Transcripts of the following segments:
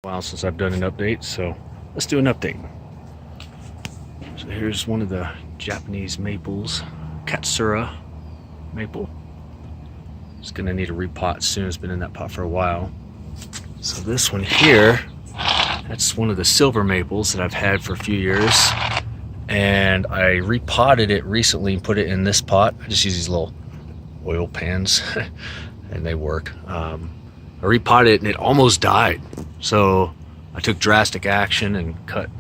While since I've done an update, so let's do an update. So here's one of the Japanese maples, Katsura maple. It's gonna need a repot soon. It's been in that pot for a while. So this one here, that's one of the silver maples that I've had for a few years, and I repotted it recently and put it in this pot. I just use these little oil pans and they work. I repotted it and it almost died. So I took drastic action and cut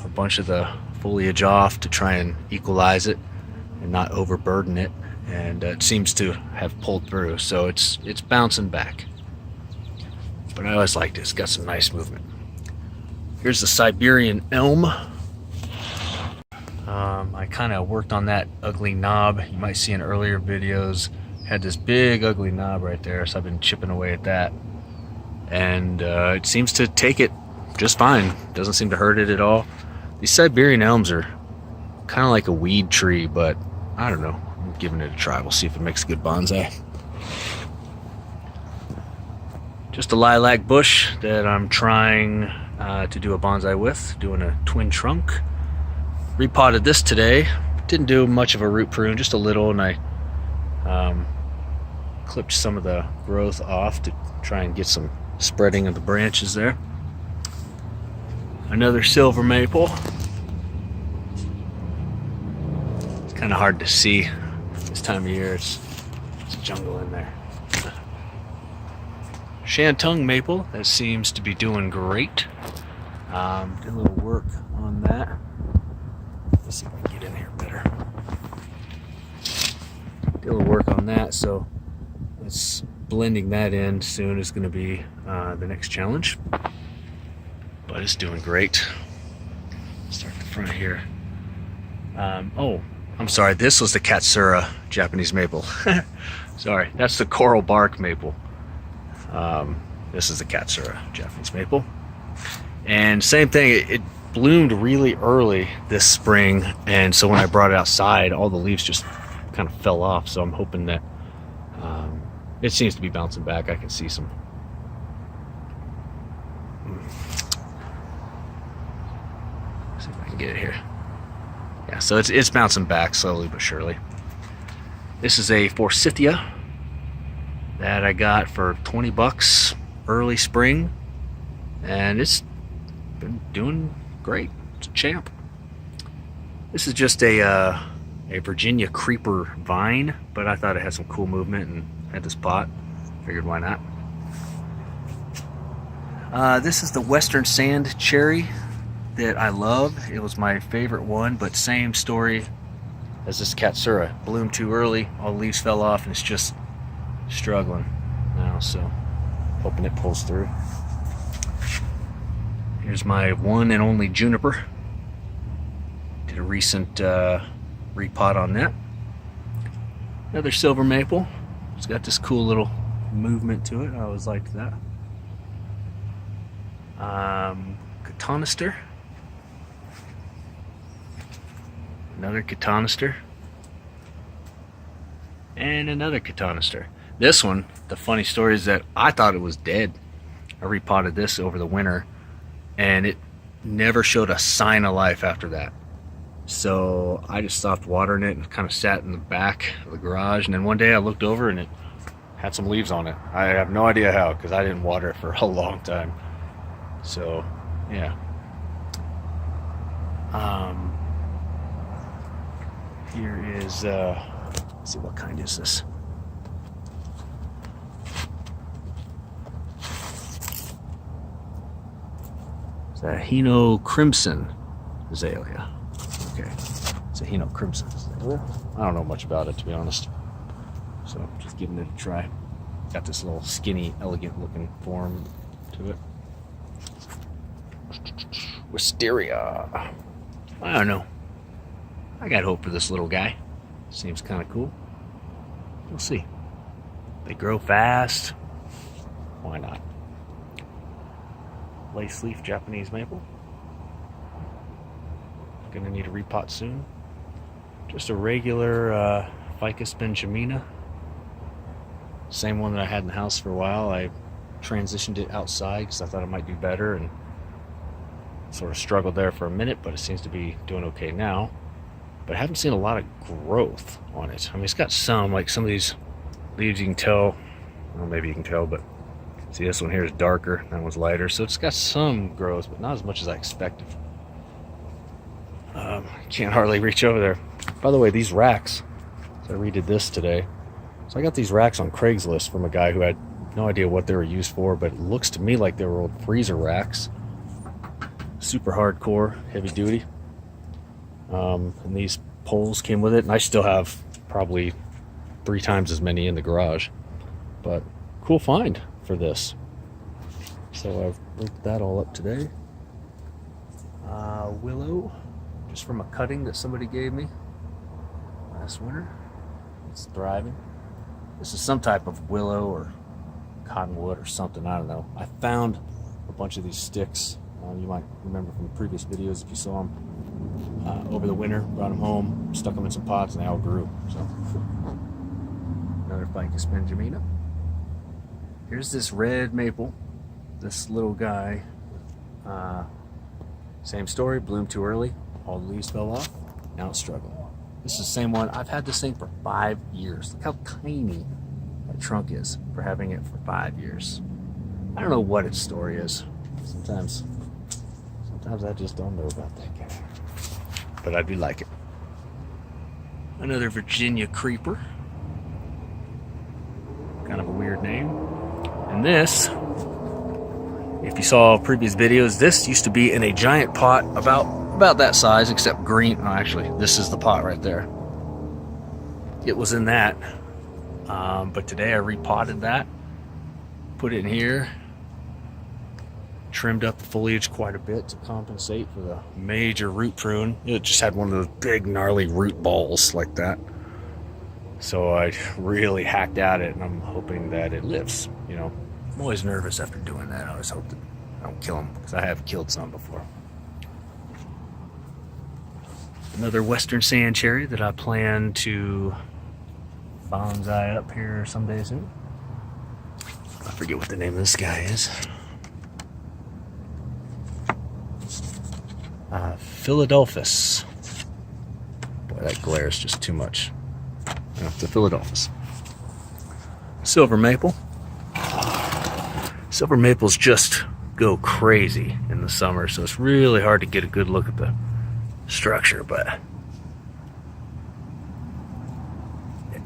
a bunch of the foliage off to try and equalize it and not overburden it. And it seems to have pulled through. So it's bouncing back. But I always liked it. It's got some nice movement. Here's the Siberian elm. I kind of worked on that ugly knob. You might see in earlier videos. Had this big ugly knob right there. So I've been chipping away at that. And it seems to take it just fine. Doesn't seem to hurt it at all. These Siberian elms are kind of like a weed tree, but I don't know. I'm giving it a try. We'll see if it makes a good bonsai. Just a lilac bush that I'm trying to do a bonsai with, doing a twin trunk. Repotted this today. Didn't do much of a root prune, just a little, and I clipped some of the growth off to try and get some spreading of the branches there. Another silver maple. It's kind of hard to see this time of year. It's jungle in there. Shantung maple, that seems to be doing great. Did a little work on that. Let's see if I can get in here better. Did a little work on that, so let's blending that in soon is going to be the next challenge. But it's doing great. Start the front here. Oh, I'm sorry. This was the Katsura Japanese maple. Sorry, that's the coral bark maple. This is the Katsura Japanese maple. And same thing, it bloomed really early this spring, and so when I brought it outside, all the leaves just kind of fell off. So I'm hoping that it seems to be bouncing back. I can see some. See if I can get it here. Yeah, so it's bouncing back slowly but surely. This is a Forsythia that I got for 20 bucks early spring, and it's been doing great. It's a champ. This is just a Virginia creeper vine, but I thought it had some cool movement and had this pot. Figured why not. This is the Western Sand Cherry that I love. It was my favorite one, but same story as this Katsura. Bloomed too early, all the leaves fell off, and it's just struggling now, so hoping it pulls through. Here's my one and only juniper. Did a recent repot on that. Another silver maple. It's got this cool little movement to it. I always liked that. Cotonoster. Another cotonoster. And another cotonoster. This one, the funny story is that I thought it was dead. I repotted this over the winter, and it never showed a sign of life after that. So I just stopped watering it and kind of sat in the back of the garage, and then one day I looked over and it had some leaves on it. I have no idea how, because I didn't water it for a long time. So yeah. Here is let's see, what kind is this? It's a Hino Crimson Azalea. Okay, it's a Hino Crimson Azalea. I don't know much about it, to be honest. So just giving it a try. Got this little skinny, elegant looking form to it. Wisteria. I don't know. I got hope for this little guy. Seems kind of cool. We'll see. They grow fast. Why not? Lace leaf Japanese maple. Gonna need a repot soon. Just a regular Ficus benjamina. Same one that I had in the house for a while. I transitioned it outside because I thought it might do better, and sort of struggled there for a minute, but it seems to be doing okay now. But I haven't seen a lot of growth on it. I mean, it's got some, like some of these leaves you can tell, well, maybe you can tell, but see, this one here is darker, that one's lighter, so it's got some growth, but not as much as I expected. Can't hardly reach over there. By the way, these racks, so I redid this today. So I got these racks on Craigslist from a guy who had no idea what they were used for, but it looks to me like they were old freezer racks. Super hardcore, heavy duty. And these poles came with it, and I still have probably 3 times as many in the garage. But cool find for this. So I've ripped that all up today. Willow, just from a cutting that somebody gave me last winter. It's thriving. This is some type of willow or cottonwood or something, I don't know. I found a bunch of these sticks. You might remember from the previous videos if you saw them over the winter. Brought them home, stuck them in some pots, and they all grew. So another Ficus benjamina. Here's this red maple. This little guy. Same story. Bloomed too early. All the leaves fell off. Now it's struggling. This is the same one. I've had this thing for 5 years. Look how tiny that trunk is for having it for 5 years. I don't know what its story is. Sometimes I just don't know about that guy. But I do like it. Another Virginia creeper. Kind of a weird name. And this, if you saw previous videos, this used to be in a giant pot about that size, except green. Oh, actually, this is the pot right there. It was in that. But today I repotted that. Put it in here. Trimmed up the foliage quite a bit to compensate for the major root prune. It just had one of those big gnarly root balls like that. So I really hacked at it, and I'm hoping that it lives. You know, I'm always nervous after doing that. I always hope that I don't kill them, because I have killed some before. Another western sand cherry that I plan to bonsai up here someday soon. I forget what the name of this guy is. Philadelphus. Boy, that glare is just too much. The Philadelphus. Silver maple. Silver maples just go crazy in the summer, so it's really hard to get a good look at the structure, but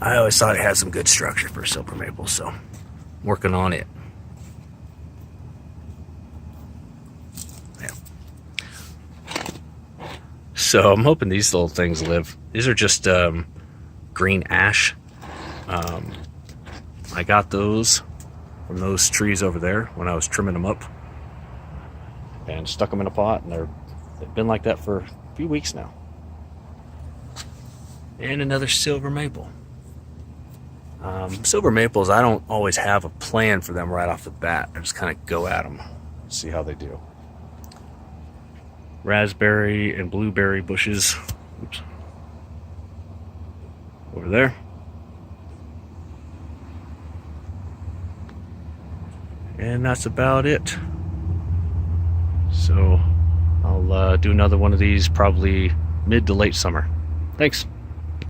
I always thought it had some good structure for silver maple, so I'm working on it. So I'm hoping these little things live. These are just green ash. I got those from those trees over there when I was trimming them up, and stuck them in a pot, and they've been like that for a few weeks now. And another silver maple. Silver maples, I don't always have a plan for them right off the bat. I just kind of go at them, see how they do. Raspberry and blueberry bushes. Oops. Over there. And that's about it. So I'll do another one of these probably mid to late summer. Thanks.